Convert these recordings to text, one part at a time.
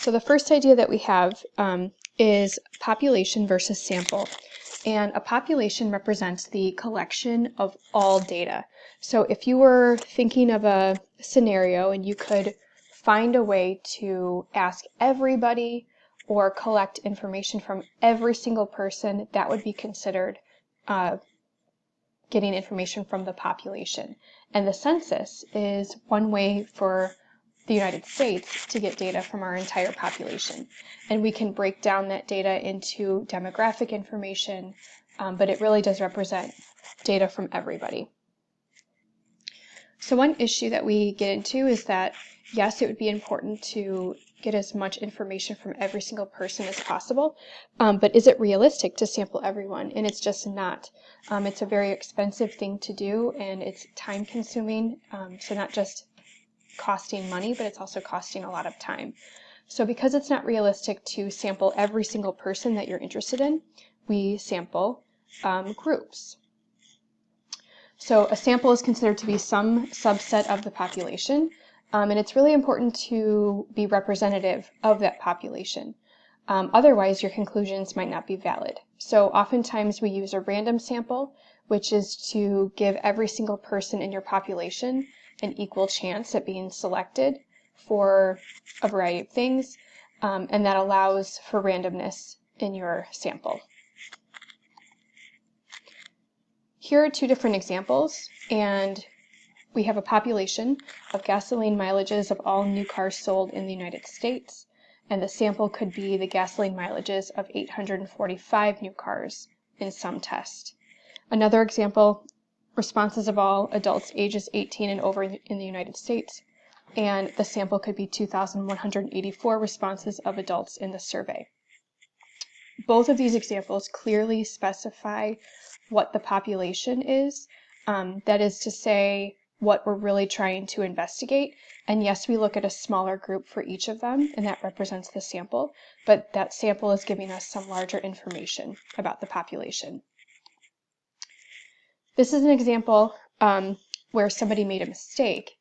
So the first idea that we have is population versus sample. And a population represents the collection of all data. So if you were thinking of a scenario and you could find a way to ask everybody or collect information from every single person, that would be considered getting information from the population. And the census is one way for the United States to get data from our entire population. And we can break down that data into demographic information, but it really does represent data from everybody. So one issue that we get into is that, yes, it would be important to get as much information from every single person as possible, but is it realistic to sample everyone? And it's just not. It's a very expensive thing to do, and it's time consuming, so not just costing money, but it's also costing a lot of time. So because it's not realistic to sample every single person that you're interested in, we sample groups. So a sample is considered to be some subset of the population, and it's really important to be representative of that population. Otherwise, your conclusions might not be valid. So oftentimes we use a random sample, which is to give every single person in your population an equal chance at being selected for a variety of things, and that allows for randomness in your sample. Here are two different examples, and we have a population of gasoline mileages of all new cars sold in the United States, and the sample could be the gasoline mileages of 845 new cars in some test. Another example, responses of all adults ages 18 and over in the United States, and the sample could be 2,184 responses of adults in the survey. Both of these examples clearly specify what the population is, that is to say, what we're really trying to investigate. And yes, we look at a smaller group for each of them, and that represents the sample, but that sample is giving us some larger information about the population. This is an example where somebody made a mistake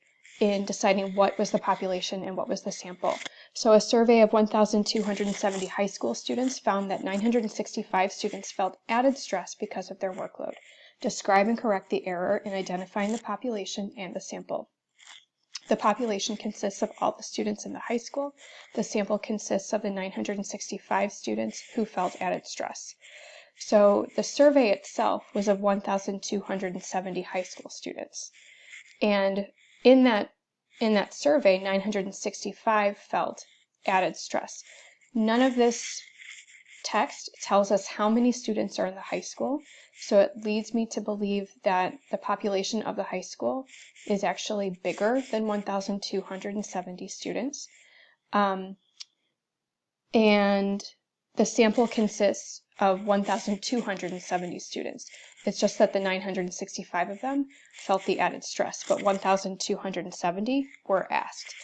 in deciding what was the population and what was the sample. So a survey of 1,270 high school students found that 965 students felt added stress because of their workload. Describe and correct the error in identifying the population and the sample. The population consists of all the students in the high school. The sample consists of the 965 students who felt added stress. So the survey itself was of 1,270 high school students. And in that survey, 965 felt added stress. None of this text tells us how many students are in the high school, so it leads me to believe that the population of the high school is actually bigger than 1,270 students. And the sample consists of 1,270 students. It's just that the 965 of them felt the added stress, but 1,270 were asked.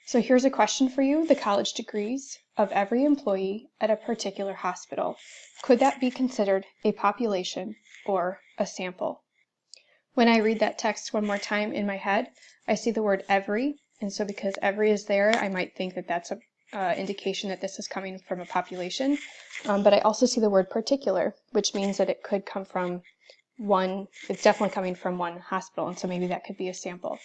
So here's a question for you. The college degrees of every employee at a particular hospital. Could that be considered a population or a sample? When I read that text one more time in my head, I see the word every, and so because every is there, I might think that that's an indication that this is coming from a population. But I also see the word particular, which means that it could come from it's definitely coming from one hospital, and so maybe that could be a sample.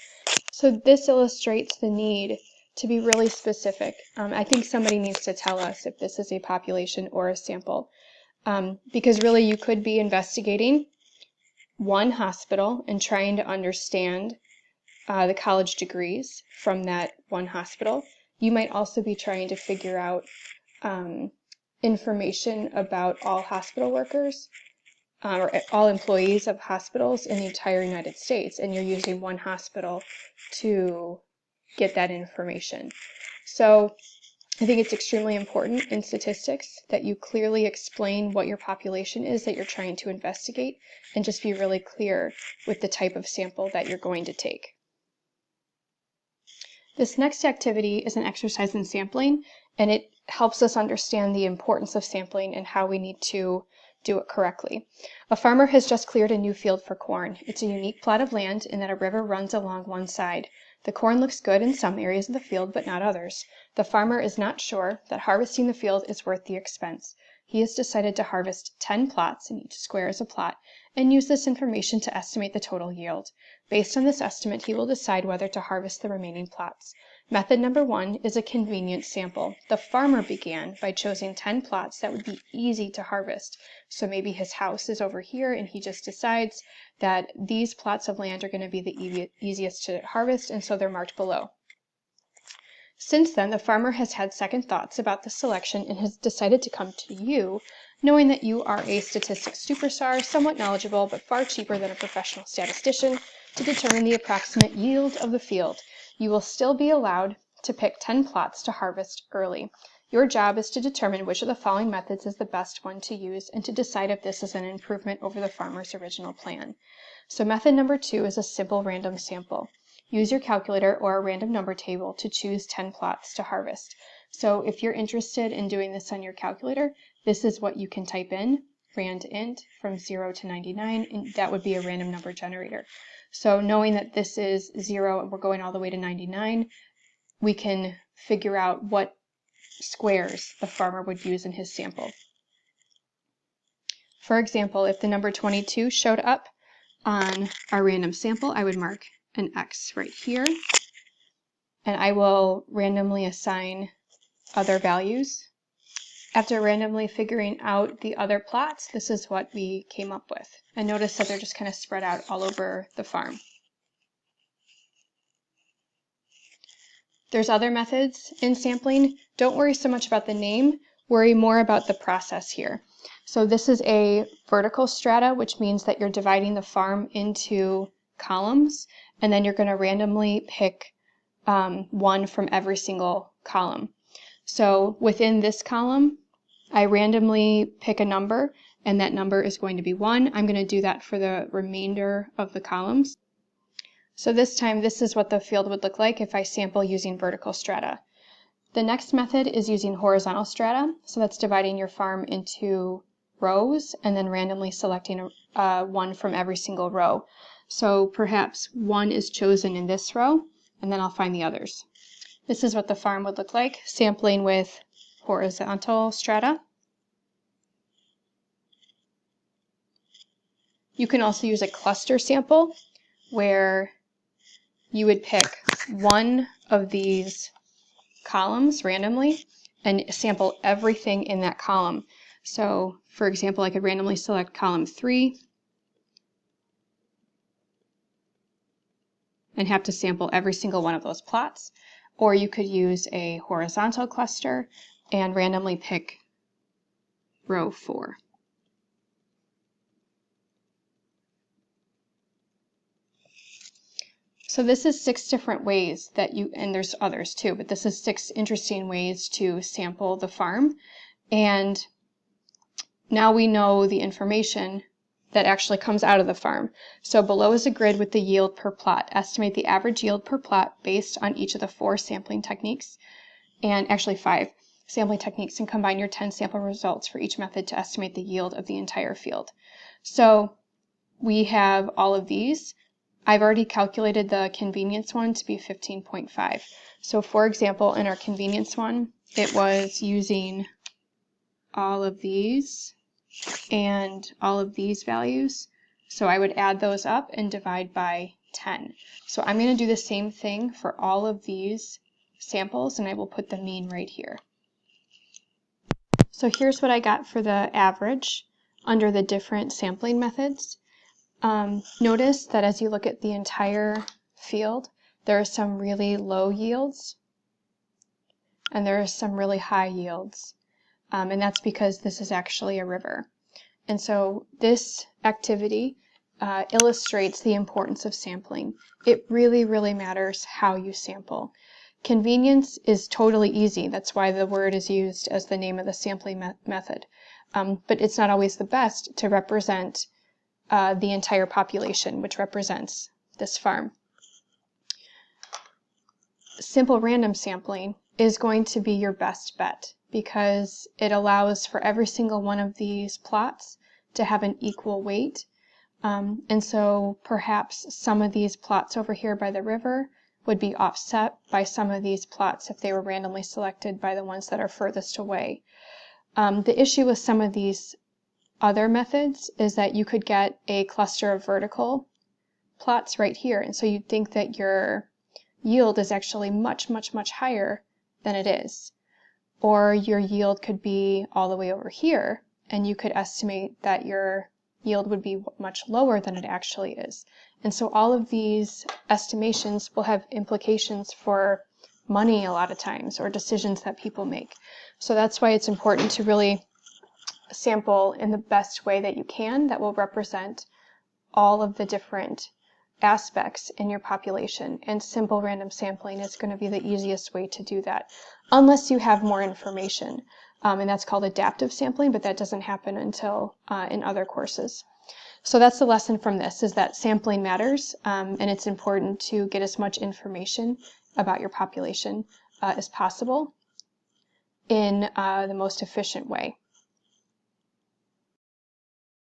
So this illustrates the need to be really specific. I think somebody needs to tell us if this is a population or a sample, because really you could be investigating one hospital and trying to understand the college degrees from that one hospital. You might also be trying to figure out information about all hospital workers or all employees of hospitals in the entire United States, and you're using one hospital to get that information. So I think it's extremely important in statistics that you clearly explain what your population is that you're trying to investigate, and just be really clear with the type of sample that you're going to take. This next activity is an exercise in sampling, and it helps us understand the importance of sampling and how we need to do it correctly. A farmer has just cleared a new field for corn. It's a unique plot of land in that a river runs along one side. The corn looks good in some areas of the field, but not others. The farmer is not sure that harvesting the field is worth the expense. He has decided to harvest 10 plots, and each square is a plot, and use this information to estimate the total yield. Based on this estimate, he will decide whether to harvest the remaining plots. Method number 1 is a convenience sample. The farmer began by choosing 10 plots that would be easy to harvest. So maybe his house is over here and he just decides that these plots of land are going to be the easiest to harvest, and so they're marked below. Since then, the farmer has had second thoughts about the selection and has decided to come to you, knowing that you are a statistics superstar, somewhat knowledgeable, but far cheaper than a professional statistician, to determine the approximate yield of the field. You will still be allowed to pick 10 plots to harvest early. Your job is to determine which of the following methods is the best one to use and to decide if this is an improvement over the farmer's original plan. So method number 2 is a simple random sample. Use your calculator or a random number table to choose 10 plots to harvest. So if you're interested in doing this on your calculator, this is what you can type in, randint from 0 to 99, and that would be a random number generator. So knowing that this is 0 and we're going all the way to 99, we can figure out what squares the farmer would use in his sample. For example, if the number 22 showed up on our random sample, I would mark an X right here, and I will randomly assign other values. After randomly figuring out the other plots, this is what we came up with. And notice that they're just kind of spread out all over the farm. There's other methods in sampling. Don't worry so much about the name, worry more about the process here. So this is a vertical strata, which means that you're dividing the farm into columns, and then you're going to randomly pick one from every single column. So within this column, I randomly pick a number, and that number is going to be 1. I'm going to do that for the remainder of the columns. So this time, this is what the field would look like if I sample using vertical strata. The next method is using horizontal strata. So that's dividing your farm into rows and then randomly selecting one from every single row. So perhaps 1 is chosen in this row, and then I'll find the others. This is what the farm would look like, sampling with horizontal strata. You can also use a cluster sample where you would pick one of these columns randomly and sample everything in that column. So, for example, I could randomly select column 3 and have to sample every single one of those plots. Or you could use a horizontal cluster and randomly pick row 4. So this is 6 different ways that you, and there's others too, but this is 6 interesting ways to sample the farm. And now we know the information that actually comes out of the farm. So below is a grid with the yield per plot. Estimate the average yield per plot based on each of the 4 sampling techniques, and actually 5 sampling techniques, and combine your 10 sample results for each method to estimate the yield of the entire field. So we have all of these. I've already calculated the convenience one to be 15.5. So for example, in our convenience one, it was using all of these and all of these values. So I would add those up and divide by 10. So I'm going to do the same thing for all of these samples, and I will put the mean right here. So here's what I got for the average under the different sampling methods. Notice that as you look at the entire field, there are some really low yields and there are some really high yields. And that's because this is actually a river. And so this activity illustrates the importance of sampling. It really, really matters how you sample. Convenience is totally easy. That's why the word is used as the name of the sampling method. But it's not always the best to represent the entire population, which represents this farm. Simple random sampling is going to be your best bet because it allows for every single one of these plots to have an equal weight. And so perhaps some of these plots over here by the river would be offset by some of these plots if they were randomly selected by the ones that are furthest away. The issue with some of these other methods is that you could get a cluster of vertical plots right here, and so you'd think that your yield is actually much, much, much higher than it is. Or your yield could be all the way over here, and you could estimate that your yield would be much lower than it actually is. And so all of these estimations will have implications for money a lot of times, or decisions that people make. So that's why it's important to really sample in the best way that you can that will represent all of the different aspects in your population, and simple random sampling is going to be the easiest way to do that, unless you have more information, and that's called adaptive sampling, but that doesn't happen until in other courses. So that's the lesson from this, is that sampling matters, and it's important to get as much information about your population as possible in the most efficient way.